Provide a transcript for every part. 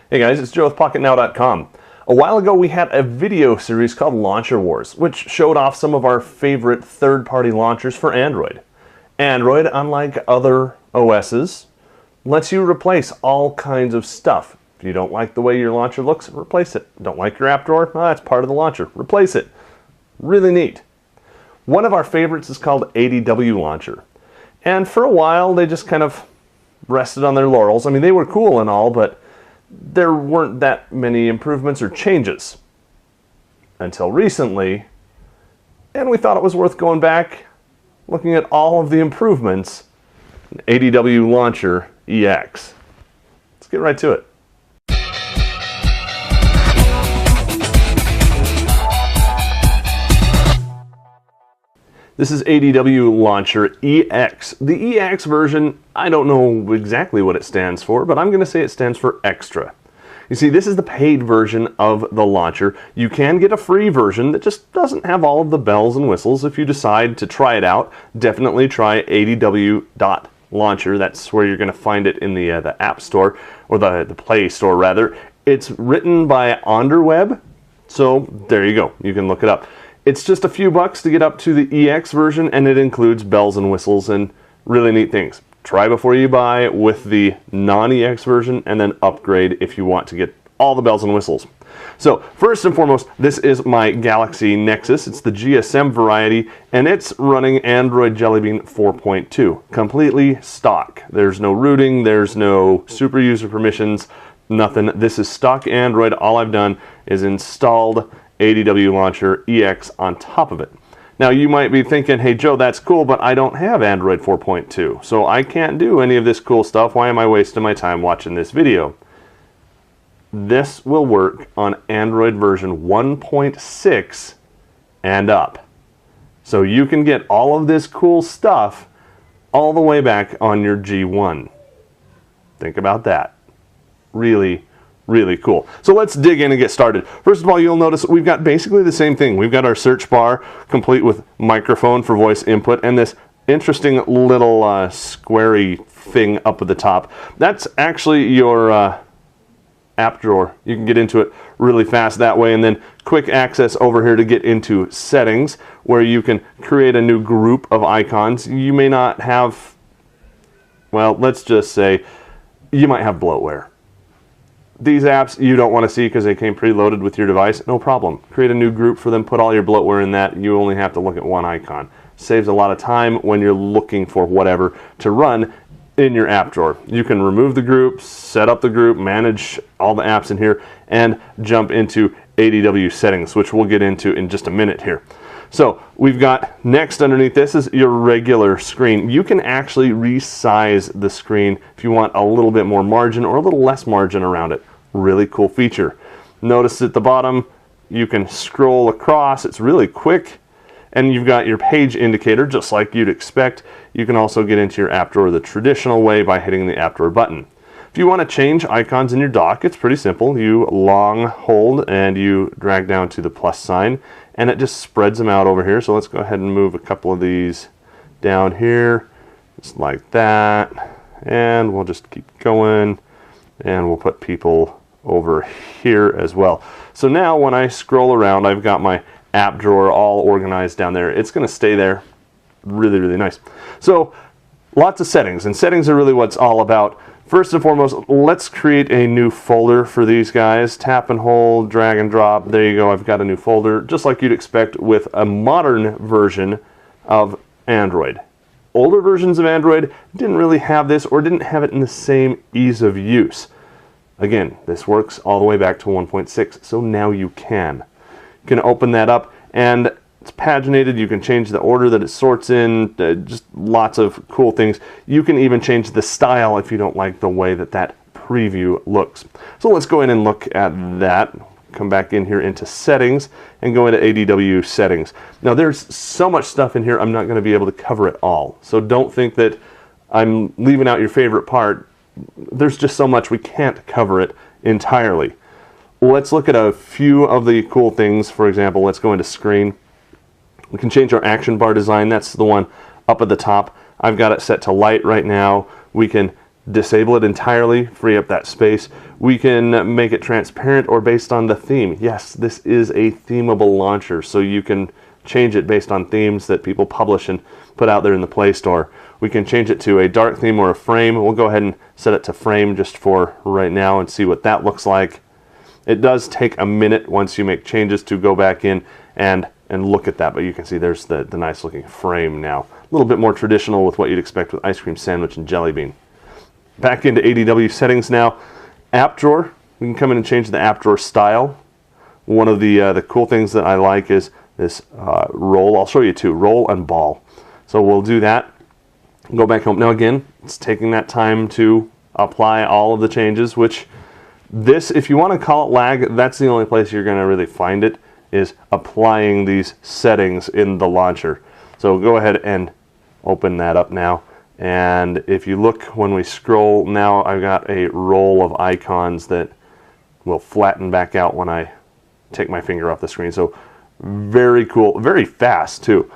Hey guys, it's Joe with PocketNow.com. A while ago we had a video series called Launcher Wars, which showed off some of our favorite third-party launchers for Android. Android, unlike other OSs, lets you replace all kinds of stuff. If you don't like the way your launcher looks, replace it. Don't like your app drawer? Well, that's part of the launcher. Replace it. Really neat. One of our favorites is called ADW Launcher. And for a while they just kind of rested on their laurels. I mean, they were cool and all, but there weren't that many improvements or changes until recently, and we thought it was worth going back, looking at all of the improvements in ADW Launcher EX. Let's get right to it. This is ADW Launcher EX. The EX version, I don't know exactly what it stands for, but I'm going to say it stands for Extra. You see, this is the paid version of the launcher. You can get a free version that just doesn't have all of the bells and whistles. If you decide to try it out, definitely try ADW.Launcher. That's where you're going to find it in the App Store, or the Play Store rather. It's written by Onderweb, so there you go. You can look it up. It's just a few bucks to get up to the EX version, and it includes bells and whistles and really neat things. Try before you buy with the non-EX version, and then upgrade if you want to get all the bells and whistles. So first and foremost, this is my Galaxy Nexus. It's the GSM variety, and it's running Android Jelly Bean 4.2. Completely stock. There's no rooting, there's no super user permissions, nothing. This is stock Android. All I've done is installed ADW Launcher EX on top of it. Now you might be thinking, hey Joe, that's cool, but I don't have Android 4.2, so I can't do any of this cool stuff. Why am I wasting my time watching this video? This will work on Android version 1.6 and up. So you can get all of this cool stuff all the way back on your G1. Think about that. Really cool. So let's dig in and get started. First of all, you'll notice we've got basically the same thing. We've got our search bar complete with microphone for voice input and this interesting little squarey thing up at the top. That's actually your app drawer. You can get into it really fast that way, and then quick access over here to get into settings, where you can create a new group of icons. You may not have, well, let's just say you might have bloatware. These apps you don't want to see because they came preloaded with your device. No problem. Create a new group for them, put all your bloatware in that. You only have to look at one icon. Saves a lot of time when you're looking for whatever to run in your app drawer. You can remove the group, set up the group, manage all the apps in here, and jump into ADW settings, which we'll get into in just a minute here. So we've got next underneath this is your regular screen. You can actually resize the screen if you want a little bit more margin or a little less margin around it. Really cool feature. Notice at the bottom you can scroll across. It's really quick, and you've got your page indicator just like you'd expect. You can also get into your app drawer the traditional way by hitting the app drawer button. If you want to change icons in your dock, it's pretty simple. You long hold and you drag down to the plus sign, and it just spreads them out over here. So let's go ahead and move a couple of these down here, just like that, and we'll just keep going, and we'll put people over here as well. So now when I scroll around, I've got my app drawer all organized down there. It's going to stay there. Really nice. So lots of settings, and settings are really what it's all about. First and foremost, let's create a new folder for these guys. Tap and hold, drag and drop. There you go. I've got a new folder, just like you'd expect with a modern version of Android. Older versions of Android didn't really have this, or didn't have it in the same ease of use. Again, this works all the way back to 1.6, so now you can. You can open that up, and it's paginated. You can change the order that it sorts in, just lots of cool things. You can even change the style if you don't like the way that that preview looks. So let's go in and look at that. Come back in here into settings and go into ADW settings. Now there's so much stuff in here, I'm not going to be able to cover it all. So don't think that I'm leaving out your favorite part. There's just so much we can't cover it entirely. Let's look at a few of the cool things. For example, let's go into screen. We can change our action bar design. That's the one up at the top. I've got it set to light right now. We can disable it entirely, free up that space. We can make it transparent or based on the theme. Yes, this is a themable launcher, so you can change it based on themes that people publish and put out there in the Play Store. We can change it to a dark theme or a frame. We'll go ahead and set it to frame just for right now and see what that looks like. It does take a minute once you make changes to go back in and look at that, but you can see there's the nice looking frame now. A little bit more traditional with what you'd expect with ice cream sandwich and jelly bean. Back into ADW settings now. App drawer. We can come in and change the app drawer style. One of the cool things that I like is this roll. I'll show you two, roll and ball. So we'll do that. Go back home. Now again, it's taking that time to apply all of the changes, which this, if you want to call it lag, that's the only place you're going to really find it, is applying these settings in the launcher. So go ahead and open that up now. And if you look when we scroll, now I've got a roll of icons that will flatten back out when I take my finger off the screen. So very cool, very fast too.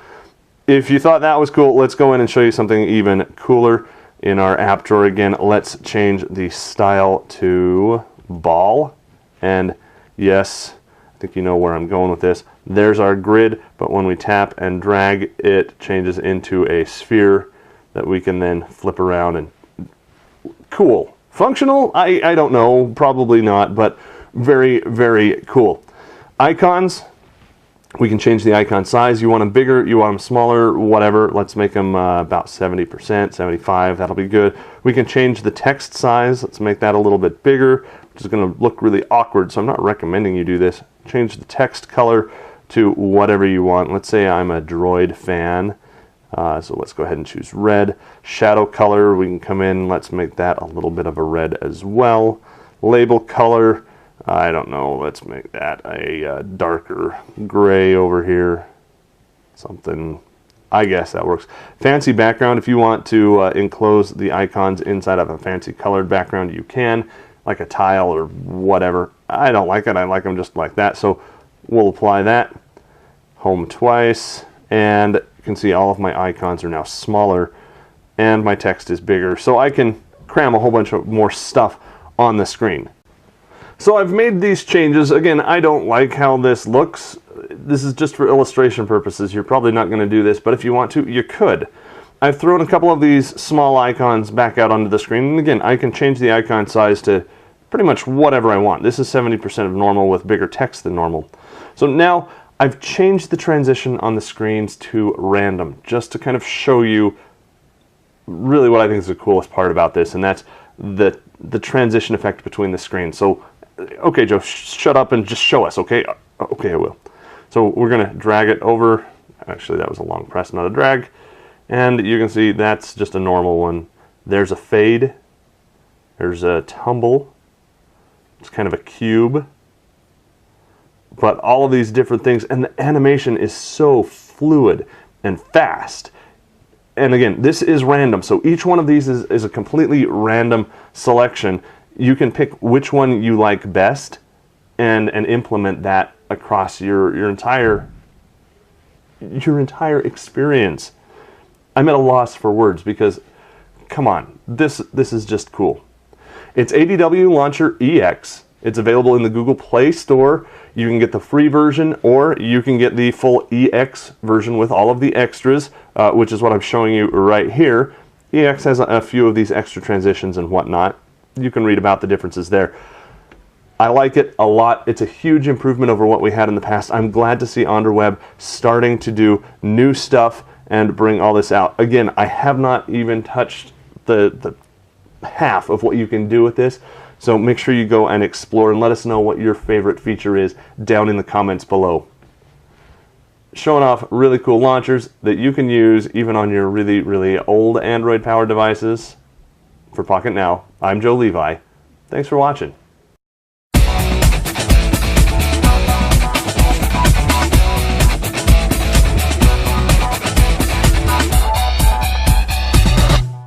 If you thought that was cool, let's go in and show you something even cooler in our app drawer. Again, let's change the style to ball. And yes, I think you know where I'm going with this. There's our grid, but when we tap and drag, it changes into a sphere that we can then flip around. And cool. Functional? I don't know, probably not, but very, very cool. Icons, we can change the icon size. You want them bigger, you want them smaller, whatever. Let's make them about 70%, 75, that'll be good. We can change the text size. Let's make that a little bit bigger, which is going to look really awkward, so I'm not recommending you do this. Change the text color to whatever you want. Let's say I'm a Droid fan. So let's go ahead and choose red. Shadow color, we can come in, let's make that a little bit of a red as well. Label color, I don't know, let's make that a darker gray over here. Something, I guess that works. Fancy background, if you want to enclose the icons inside of a fancy colored background, you can, like a tile or whatever. I don't like it, I like them just like that, so we'll apply that. Home twice, and you can see all of my icons are now smaller and my text is bigger, so I can cram a whole bunch of more stuff on the screen. So I've made these changes. Again, I don't like how this looks. This is just for illustration purposes. You're probably not going to do this, but if you want to, you could. I've thrown a couple of these small icons back out onto the screen, and again, I can change the icon size to pretty much whatever I want. This is 70% of normal with bigger text than normal. So now I've changed the transition on the screens to random, just to kind of show you really what I think is the coolest part about this, and that's the transition effect between the screens. So, okay, Joe, shut up and just show us, okay? Okay, I will. So we're going to drag it over. Actually, that was a long press, not a drag. And you can see that's just a normal one. There's a fade. There's a tumble. It's kind of a cube. But all of these different things, and the animation is so fluid and fast. And again, this is random, so each one of these is a completely random selection. You can pick which one you like best and implement that across your entire experience. I'm at a loss for words because, come on, this is just cool. It's ADW Launcher EX. It's available in the Google Play Store. You can get the free version, or you can get the full EX version with all of the extras, which is what I'm showing you right here. EX has a few of these extra transitions and whatnot. You can read about the differences there. I like it a lot. It's a huge improvement over what we had in the past. I'm glad to see Onderweb starting to do new stuff and bring all this out. Again, I have not even touched the half of what you can do with this. So make sure you go and explore and let us know what your favorite feature is down in the comments below. Showing off really cool launchers that you can use even on your really, really old Android powered devices. For Pocket Now, I'm Joe Levi. Thanks for watching.